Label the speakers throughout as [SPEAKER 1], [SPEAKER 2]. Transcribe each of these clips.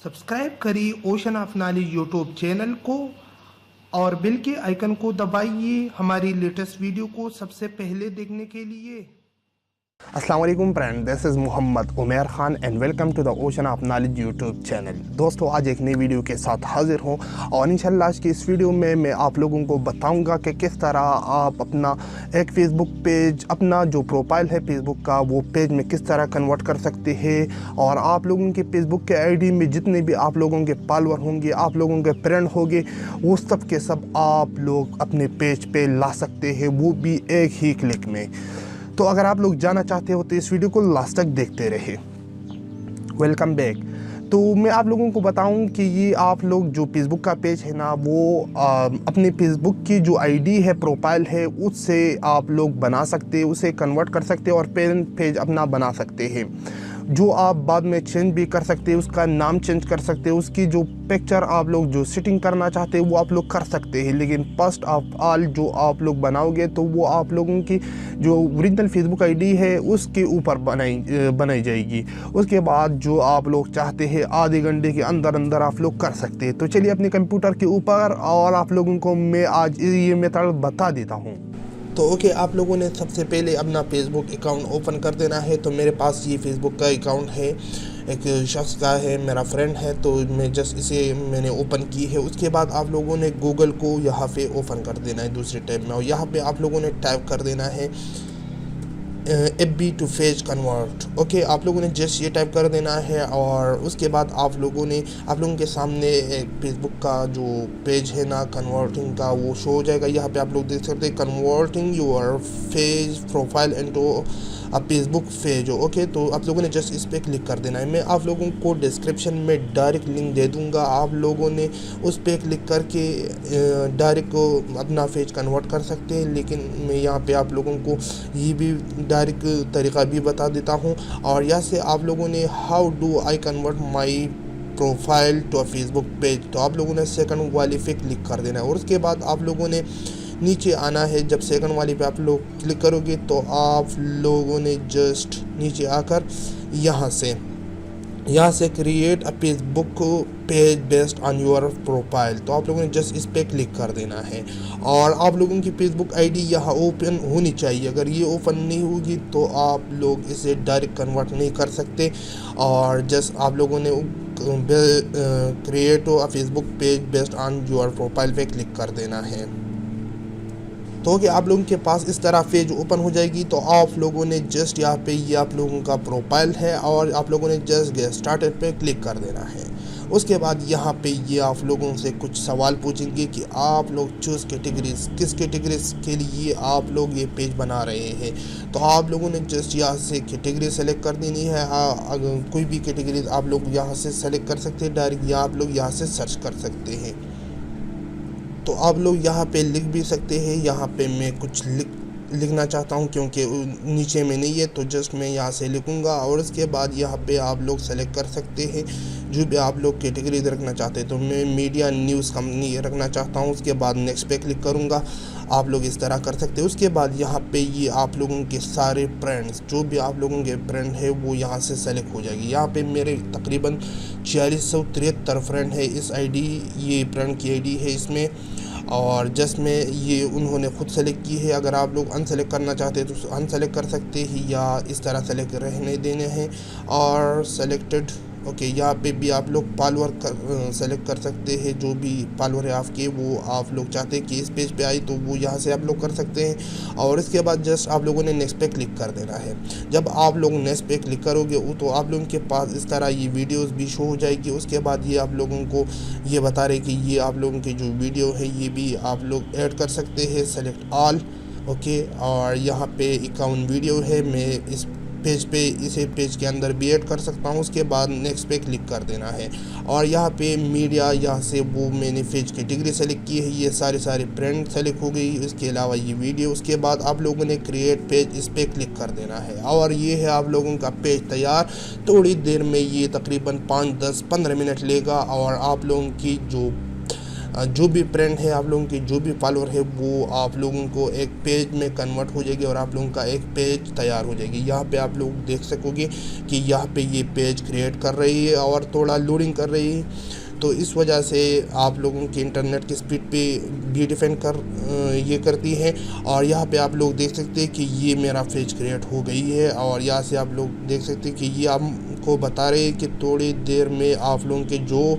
[SPEAKER 1] Subscribe करिए ocean of knowledge YouTube channel को और बेल के आइकन को दबाइए हमारी लेटेस्ट वीडियो को सबसे पहले देखने के लिए।
[SPEAKER 2] अस्सलाम वालेकुम friend, this is Mohammad Umar Khan and welcome to the ocean of knowledge YouTube channel. दोस्तों, आज एक नई वीडियो के साथ हाजिर हूँ और इंशाल्लाह आज की इस वीडियो में मैं आप लोगों को बताऊंगा कि किस तरह आप अपना एक फ़ेसबुक पेज, अपना जो प्रोफाइल है फ़ेसबुक का, वो पेज में किस तरह कन्वर्ट कर सकते हैं और आप लोगों के फ़ेसबुक के आईडी में जितने भी आप लोगों के फॉलोअर होंगे, आप लोगों के फ्रेंड होंगे, वो सब के सब आप लोग अपने पेज पे ला सकते हैं, वो भी एक ही क्लिक में। तो अगर आप लोग जाना चाहते हो तो इस वीडियो को लास्ट तक देखते रहे। Welcome back. तो मैं आप लोगों को बताऊं कि ये आप लोग जो फेसबुक का पेज है ना, वो अपने फेसबुक की जो आईडी है, प्रोफाइल है, उससे आप लोग बना सकते हैं, उसे कन्वर्ट कर सकते हैं और पेरेंट पेज अपना बना सकते हैं, जो आप बाद में चेंज भी कर सकते हैं, उसका नाम चेंज कर सकते हैं, उसकी जो पिक्चर आप लोग जो सेटिंग करना चाहते हैं वो आप लोग कर सकते हैं। लेकिन फर्स्ट ऑफ ऑल जो आप लोग बनाओगे तो वो आप लोगों की जो ओरिजिनल फेसबुक आईडी है उसके ऊपर बनाई जाएगी। उसके बाद जो आप लोग चाहते हैं आधे घंटे के अंदर अंदर आप लोग कर सकते हैं। तो चलिए अपने कंप्यूटर के ऊपर और आप लोगों को मैं आज ये मेथड बता देता हूँ।
[SPEAKER 1] तो ओके, आप लोगों ने सबसे पहले अपना फेसबुक अकाउंट ओपन कर देना है। तो मेरे पास ये फेसबुक का अकाउंट है, एक शख्स का है, मेरा फ्रेंड है, तो मैं जस्ट इसे मैंने ओपन की है। उसके बाद आप लोगों ने गूगल को यहाँ पे ओपन कर देना है दूसरे टैब में और यहाँ पे आप लोगों ने टाइप कर देना है FB to page convert. Okay, आप लोगों ने जस्ट ये टाइप कर देना है और उसके बाद आप लोगों के सामने फेसबुक का जो पेज है ना कन्वर्टिंग का, वो शो हो जाएगा। यहाँ पे आप लोग देख सकते हैं converting your page profile into a Facebook page. Okay, तो आप लोगों ने जस्ट इस पर क्लिक कर देना है। मैं आप लोगों को डिस्क्रिप्शन में डायरेक्ट लिंक दे दूँगा, आप लोगों ने उस पर क्लिक करके डायरेक्ट अपना पेज कन्वर्ट कर सकते हैं। लेकिन मैं यहाँ पे आप लोगों को ये भी डायरेक्ट तरीका भी बता देता हूँ। और यहाँ से आप लोगों ने how do I convert my profile to a Facebook page, तो आप लोगों ने सेकंड वाली पे क्लिक कर देना है और उसके बाद आप लोगों ने नीचे आना है। जब सेकंड वाली पे आप लोग क्लिक करोगे तो आप लोगों ने जस्ट नीचे आकर यहाँ से create a Facebook page based on your profile, तो आप लोगों ने जस्ट इस पे क्लिक कर देना है और आप लोगों की फेसबुक आईडी यहाँ ओपन होनी चाहिए। अगर ये ओपन नहीं होगी तो आप लोग इसे डायरेक्ट कन्वर्ट नहीं कर सकते और जस्ट आप लोगों ने create a Facebook page based on your profile पे क्लिक कर देना है। तो कि आप लोगों के पास इस तरह पेज ओपन हो जाएगी। तो आप लोगों ने जस्ट यहाँ पे ये आप लोगों का प्रोफाइल है और आप लोगों ने जस्ट गेट स्टार्टेड पे क्लिक कर देना है। उसके बाद यहाँ पे ये आप लोगों से कुछ सवाल पूछेंगे कि आप लोग चूज़ कैटेगरीज, किस कैटेगरीज के लिए आप लोग ये पेज बना रहे हैं। तो आप लोगों ने जस्ट यहाँ से कैटेगरी सेलेक्ट कर देनी है। अगर कोई भी कैटेगरीज आप लोग यहाँ से सेलेक्ट कर सकते हैं, डायरेक्ट या आप लोग यहाँ से सर्च कर सकते हैं। तो आप लोग यहाँ पे लिख भी सकते हैं। यहाँ पे मैं कुछ लिखना चाहता हूँ क्योंकि नीचे में नहीं है, तो जस्ट मैं यहाँ से लिखूँगा और उसके बाद यहाँ पे आप लोग सेलेक्ट कर सकते हैं जो भी आप लोग कैटेगरी रखना चाहते हैं। तो मैं मीडिया न्यूज़ कंपनी रखना चाहता हूँ। उसके बाद नेक्स्ट पे क्लिक करूँगा। आप लोग इस तरह कर सकते हैं। उसके बाद यहाँ पे ये आप लोगों के सारे फ्रेंड्स, जो भी आप लोगों के फ्रेंड है वो यहाँ से सेलेक्ट हो जाएगी। यहाँ पे मेरे तकरीबन 4673 फ्रेंड है इस आईडी, ये फ्रेंड की आईडी है इसमें और जस्ट में ये उन्होंने खुद सेलेक्ट की है। अगर आप लोग अनसेलेक्ट करना चाहते हैं तो अनसेलेक्ट कर सकते हैं या इस तरह सेलेक्ट रहने देने हैं और सेलेक्टेड। ओके, यहाँ पे भी आप लोग फॉलोअर सेलेक्ट कर सकते हैं, जो भी फॉलोअर है आपके, वो आप लोग चाहते हैं कि इस पेज पे आए तो वो यहाँ से आप लोग कर सकते हैं। और इसके बाद जस्ट आप लोगों ने नेक्स्ट पे क्लिक कर देना है। जब आप लोग नेक्स्ट पे क्लिक करोगे तो आप लोगों के पास इस तरह ये वीडियोस भी शो हो जाएगी। उसके बाद ये आप लोगों को ये बता रहे कि ये आप लोगों की जो वीडियो है ये भी आप लोग ऐड कर सकते हैं, सेलेक्ट ऑल। ओके, और यहाँ पे 51 वीडियो है, मैं इस पेज पे इसे पेज के अंदर भी ऐड कर सकता हूँ। उसके बाद नेक्स्ट पे क्लिक कर देना है और यहाँ पे मीडिया, यहाँ से वो मैंने पेज कैटेगरी सेलेक्ट की है, ये सारे फ्रेंड सेलेक्ट हो गई। इसके अलावा ये वीडियो। उसके बाद आप लोगों ने क्रिएट पेज, इस पर क्लिक कर देना है और ये है आप लोगों का पेज तैयार। थोड़ी देर में ये तकरीबन 5, 10, 15 मिनट लेगा और आप लोगों की जो जो भी फ्रेंड है, आप लोगों के जो भी फॉलोअर है, वो आप लोगों को एक पेज में कन्वर्ट हो जाएगी और आप लोगों का एक पेज तैयार हो जाएगी। यहाँ पे आप लोग देख सकोगे कि यहाँ पे ये पेज क्रिएट कर रही है और थोड़ा लोडिंग कर रही है। तो इस वजह से आप लोगों की इंटरनेट की स्पीड पे भी डिपेंड ये करती है। और यहाँ पे आप लोग देख सकते हैं कि ये मेरा पेज क्रिएट हो गई है और यहाँ से आप लोग देख सकते हैं कि ये आपको बता रहे हैं कि थोड़ी देर में आप लोगों के जो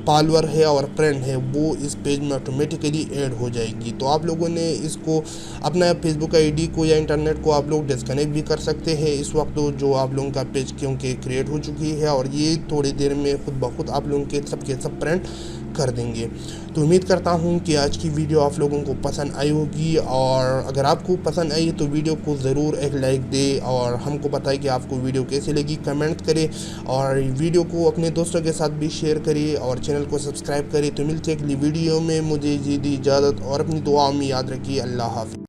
[SPEAKER 1] फॉलोअर है और फ्रेंड है वो इस पेज में ऑटोमेटिकली ऐड हो जाएगी। तो आप लोगों ने इसको अपना फेसबुक आईडी को या इंटरनेट को आप लोग डिस्कनेक्ट भी कर सकते हैं इस वक्त, तो जो आप लोगों का पेज क्योंकि क्रिएट हो चुकी है और ये थोड़ी देर में खुद ब खुद आप लोगों के सब फ्रेंड कर देंगे। तो उम्मीद करता हूँ कि आज की वीडियो आप लोगों को पसंद आई होगी, और अगर आपको पसंद आई तो वीडियो को ज़रूर एक लाइक दे और हमको बताएं कि आपको वीडियो कैसी लगी, कमेंट करें और वीडियो को अपने दोस्तों के साथ भी शेयर करिए और चैनल को सब्सक्राइब करें। तो मिलते हैं अगली वीडियो में, मुझे दीजिए इजाज़त और अपनी दुआ में याद रखिए। अल्लाह हाफ़िज़।